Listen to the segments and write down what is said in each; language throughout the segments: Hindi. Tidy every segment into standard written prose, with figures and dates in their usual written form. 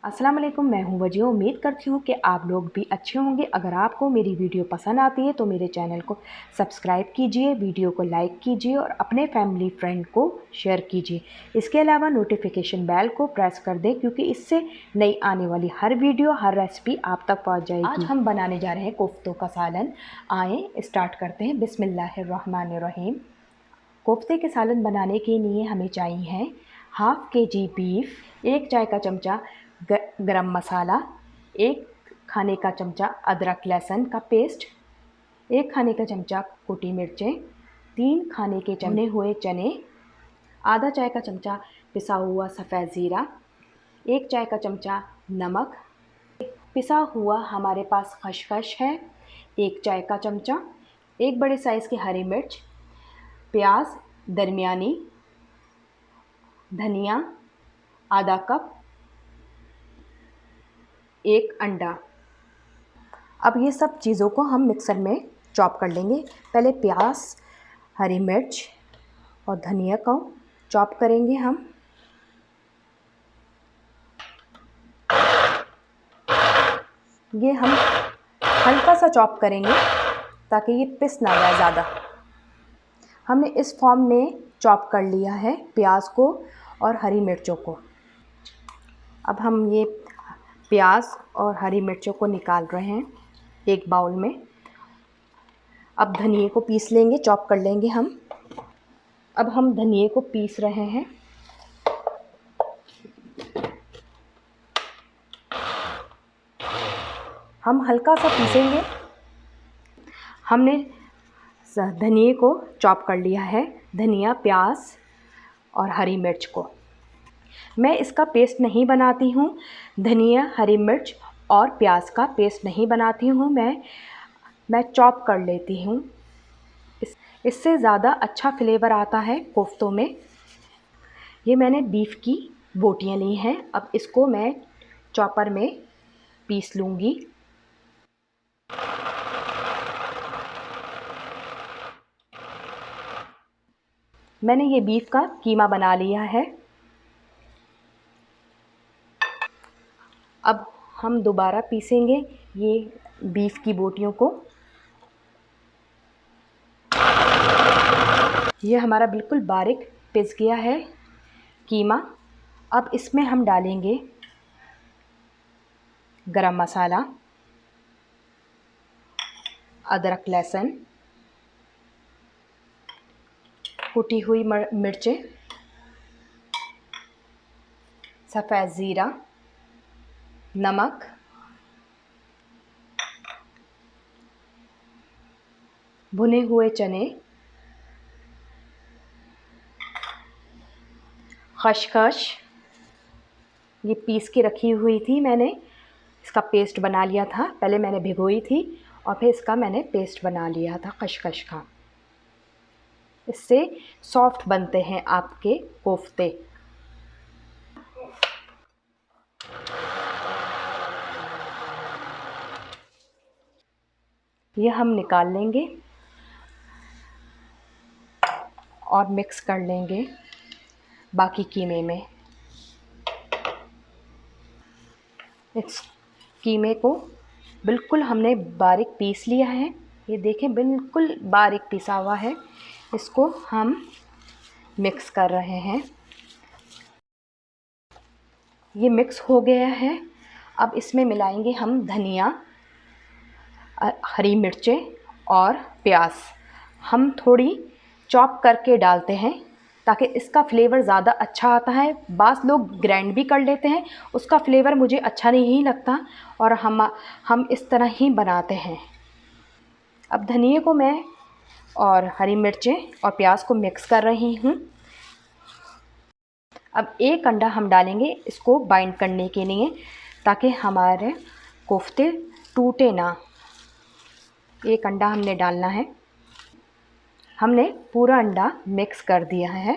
अस्सलाम वालेकुम, मैं हूं वजिया। उम्मीद करती हूं कि आप लोग भी अच्छे होंगे। अगर आपको मेरी वीडियो पसंद आती है तो मेरे चैनल को सब्सक्राइब कीजिए, वीडियो को लाइक कीजिए और अपने फैमिली फ्रेंड को शेयर कीजिए। इसके अलावा नोटिफिकेशन बेल को प्रेस कर दें क्योंकि इससे नई आने वाली हर वीडियो, हर रेसिपी आप तक पहुंच जाएगी। आज हम बनाने जा रहे हैं कोफ्तों का सालन। आए स्टार्ट करते हैं। बिस्मिल्लाहिर्रहमानिर्रहीम। कोफ्ते के सालन बनाने के लिए हमें चाहिए हाफ़ केजी बीफ, 1 चाय का चमचा गरम मसाला, 1 खाने का चमचा अदरक लहसुन का पेस्ट, 1 खाने का चमचा कुटी मिर्चें, 3 खाने के भुने हुए चने, आधा चाय का चमचा पिसा हुआ सफ़ेद ज़ीरा, 1 चाय का चमचा नमक, पिसा हुआ हमारे पास खसखस है 1 चाय का चमचा, 1 बड़े साइज़ की हरी मिर्च, प्याज दरमियानी, धनिया आधा कप, 1 अंडा। अब ये सब चीज़ों को हम मिक्सर में चॉप कर लेंगे। पहले प्याज, हरी मिर्च और धनिया को चॉप करेंगे हम। ये हम हल्का सा चॉप करेंगे ताकि ये पिस ना जाए ज़्यादा। हमने इस फॉर्म में चॉप कर लिया है प्याज को और हरी मिर्चों को। अब हम ये प्याज और हरी मिर्चों को निकाल रहे हैं एक बाउल में। अब धनिए को पीस लेंगे, चॉप कर लेंगे हम। अब हम धनिए को पीस रहे हैं। हम हल्का सा पीसेंगे। हमने धनिए को चॉप कर लिया है, धनिया, प्याज और हरी मिर्च को। मैं इसका पेस्ट नहीं बनाती हूँ, धनिया, हरी मिर्च और प्याज का पेस्ट नहीं बनाती हूँ। मैं चॉप कर लेती हूँ। इससे ज़्यादा अच्छा फ्लेवर आता है कोफ्तों में। ये मैंने बीफ की बोटियाँ ली हैं। अब इसको मैं चॉपर में पीस लूँगी। मैंने ये बीफ का कीमा बना लिया है। अब हम दोबारा पीसेंगे ये बीफ की बोटियों को। ये हमारा बिल्कुल बारीक पिस गया है कीमा। अब इसमें हम डालेंगे गरम मसाला, अदरक लहसुन, कुटी हुई मिर्चें, सफ़ेद ज़ीरा, नमक, भुने हुए चने, खसखस, ये पीस के रखी हुई थी मैंने, इसका पेस्ट बना लिया था। पहले मैंने भिगोई थी और फिर इसका मैंने पेस्ट बना लिया था खसखस का। इससे सॉफ्ट बनते हैं आपके कोफ्ते। ये हम निकाल लेंगे और मिक्स कर लेंगे बाकी कीमे में। इस कीमे को बिल्कुल हमने बारीक पीस लिया है। ये देखें, बिल्कुल बारीक पिसा हुआ है। इसको हम मिक्स कर रहे हैं। ये मिक्स हो गया है। अब इसमें मिलाएंगे हम धनिया, हरी मिर्चें और प्याज। हम थोड़ी चॉप करके डालते हैं ताकि इसका फ्लेवर ज़्यादा अच्छा आता है। बास लोग ग्राइंड भी कर लेते हैं, उसका फ्लेवर मुझे अच्छा नहीं लगता और हम इस तरह ही बनाते हैं। अब धनिए को मैं और हरी मिर्चें और प्याज को मिक्स कर रही हूँ। अब 1 अंडा हम डालेंगे इसको बाइंड करने के लिए ताकि हमारे कोफ्ते टूटे ना। 1 अंडा हमने डालना है। हमने पूरा अंडा मिक्स कर दिया है।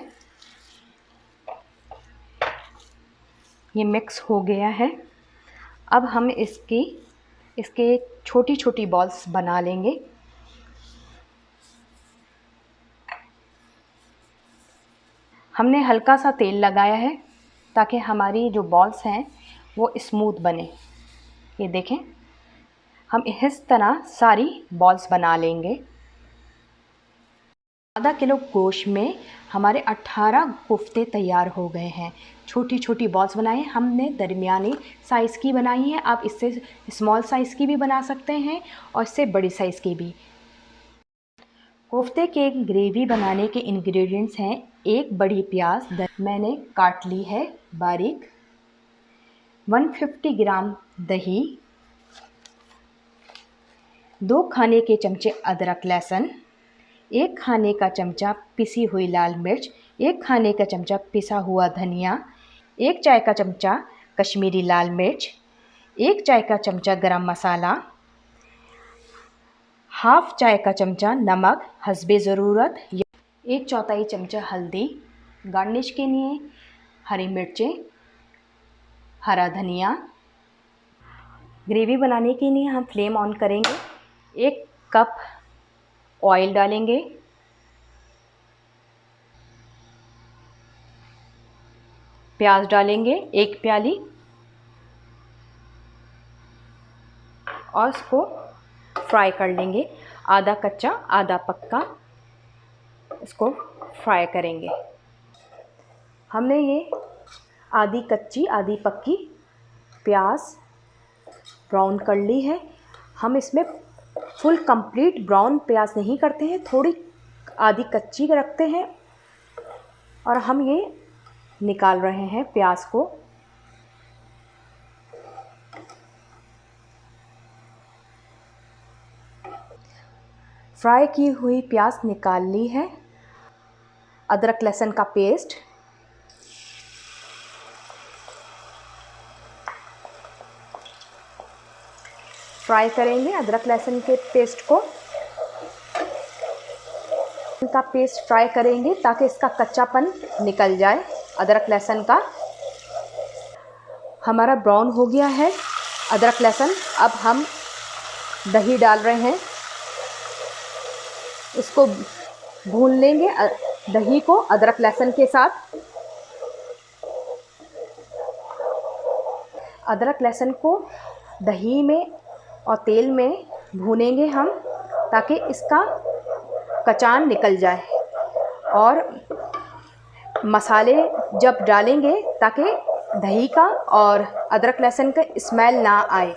ये मिक्स हो गया है। अब हम इसके छोटी छोटी बॉल्स बना लेंगे। हमने हल्का सा तेल लगाया है ताकि हमारी जो बॉल्स हैं वो स्मूथ बने। ये देखें, हम इस तरह सारी बॉल्स बना लेंगे। आधा किलो गोश्त में हमारे 18 कोफ्ते तैयार हो गए हैं। छोटी छोटी बॉल्स बनाए, हमने दरमियानी साइज़ की बनाई है। आप इससे स्मॉल साइज़ की भी बना सकते हैं और इससे बड़ी साइज़ की भी। कोफ्ते के ग्रेवी बनाने के इंग्रेडिएंट्स हैं, एक बड़ी प्याज मैंने काट ली है बारीक, 150 ग्राम दही, 2 खाने के चमचे अदरक लहसुन, 1 खाने का चमचा पिसी हुई लाल मिर्च, 1 खाने का चमचा पिसा हुआ धनिया, 1 चाय का चमचा कश्मीरी लाल मिर्च, 1 चाय का चमचा गरम मसाला, हाफ चाय का चमचा नमक हस्बे ज़रूरत, 1/4 चमचा हल्दी, गार्निश के लिए हरी मिर्चें, हरा धनिया। ग्रेवी बनाने के लिए हम फ्लेम ऑन करेंगे। 1 कप ऑयल डालेंगे, प्याज डालेंगे 1 प्याली और इसको फ्राई कर लेंगे, आधा कच्चा आधा पक्का इसको फ्राई करेंगे। हमने ये आधी कच्ची आधी पक्की प्याज ब्राउन कर ली है। हम इसमें फुल कंप्लीट ब्राउन प्याज नहीं करते हैं, थोड़ी आधी कच्ची रखते हैं और हम ये निकाल रहे हैं प्याज को। फ्राई की हुई प्याज निकाल ली है। अदरक लहसुन का पेस्ट, फ्राई करेंगे अदरक लहसुन के पेस्ट को। इनका पेस्ट फ्राई करेंगे ताकि इसका कच्चापन निकल जाए अदरक लहसुन का। हमारा ब्राउन हो गया है अदरक लहसुन। अब हम दही डाल रहे हैं, इसको भून लेंगे दही को अदरक लहसुन के साथ। अदरक लहसुन को दही में और तेल में भूनेंगे हम ताकि इसका कचान निकल जाए और मसाले जब डालेंगे ताकि दही का और अदरक लहसुन का स्मेल ना आए।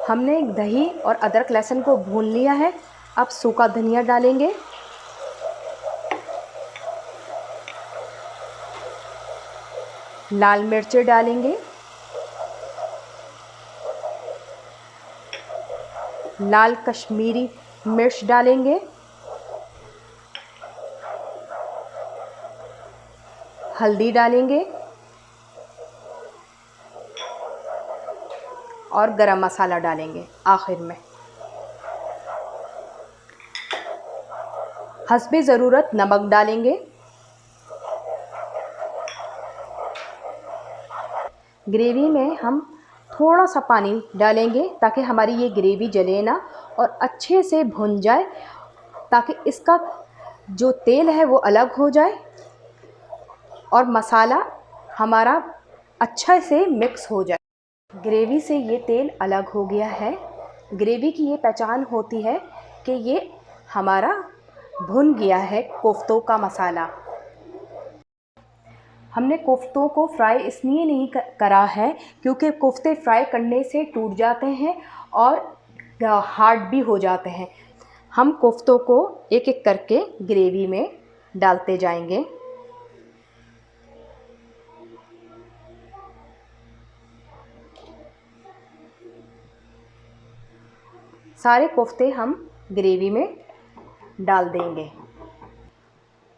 हमने दही और अदरक लहसुन को भून लिया है। अब सूखा धनिया डालेंगे, लाल मिर्चें डालेंगे, लाल कश्मीरी मिर्च डालेंगे, हल्दी डालेंगे और गरम मसाला डालेंगे आखिर में। हस्बे ज़रूरत नमक डालेंगे। ग्रेवी में हम थोड़ा सा पानी डालेंगे ताकि हमारी ये ग्रेवी जले ना और अच्छे से भुन जाए, ताकि इसका जो तेल है वो अलग हो जाए और मसाला हमारा अच्छे से मिक्स हो जाए। ग्रेवी से ये तेल अलग हो गया है। ग्रेवी की ये पहचान होती है कि ये हमारा भुन गया है कोफ्तों का मसाला। हमने कोफ्तों को फ्राई इसलिए नहीं करा है क्योंकि कोफ्ते फ्राई करने से टूट जाते हैं और हार्ड भी हो जाते हैं। हम कोफ्तों को एक एक करके ग्रेवी में डालते जाएंगे। सारे कोफ्ते हम ग्रेवी में डाल देंगे।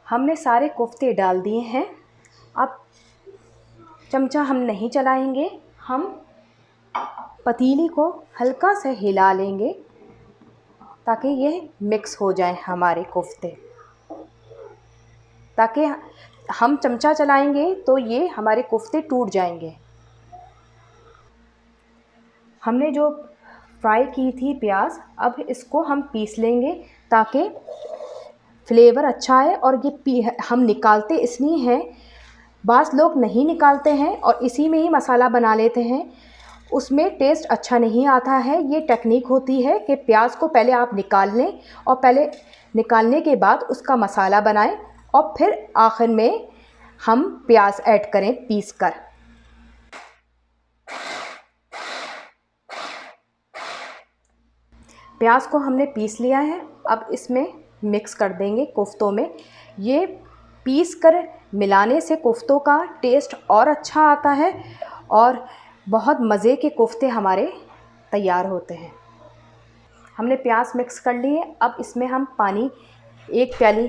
हमने सारे कोफ्ते डाल दिए हैं। अब चमचा हम नहीं चलाएंगे, हम पतीली को हल्का से हिला लेंगे ताकि ये मिक्स हो जाए हमारे कोफ्ते। ताकि हम चमचा चलाएंगे तो ये हमारे कोफ्ते टूट जाएंगे। हमने जो फ्राई की थी प्याज, अब इसको हम पीस लेंगे ताकि फ्लेवर अच्छा आए। और ये हम निकालते इसलिए हैं बास लोग नहीं निकालते हैं और इसी में ही मसाला बना लेते हैं, उसमें टेस्ट अच्छा नहीं आता है। ये टेक्निक होती है कि प्याज को पहले आप निकाल लें और पहले निकालने के बाद उसका मसाला बनाएं और फिर आखिर में हम प्याज ऐड करें पीस कर। प्याज को हमने पीस लिया है, अब इसमें मिक्स कर देंगे कोफ्तों में। ये पीस कर मिलाने से कोफ्तों का टेस्ट और अच्छा आता है और बहुत मज़े के कोफ्ते हमारे तैयार होते हैं। हमने प्याज मिक्स कर लिए, अब इसमें हम पानी 1 प्याली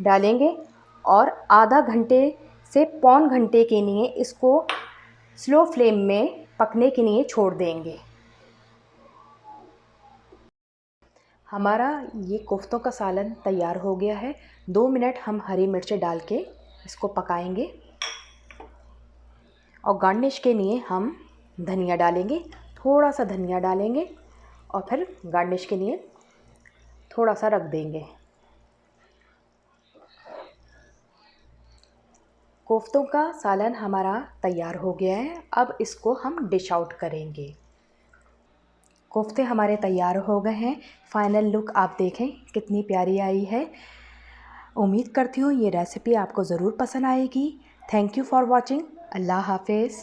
डालेंगे और आधा घंटे से पौन घंटे के लिए इसको स्लो फ्लेम में पकने के लिए छोड़ देंगे। हमारा ये कोफ्तों का सालन तैयार हो गया है। 2 मिनट हम हरी मिर्च डाल के इसको पकाएंगे और गार्निश के लिए हम धनिया डालेंगे, थोड़ा सा धनिया डालेंगे और फिर गार्निश के लिए थोड़ा सा रख देंगे। कोफ्तों का सालन हमारा तैयार हो गया है, अब इसको हम डिश आउट करेंगे। कोफ्ते हमारे तैयार हो गए हैं। फाइनल लुक आप देखें कितनी प्यारी आई है। उम्मीद करती हूँ ये रेसिपी आपको ज़रूर पसंद आएगी। Thank you for watching. अल्लाह हाफिज़।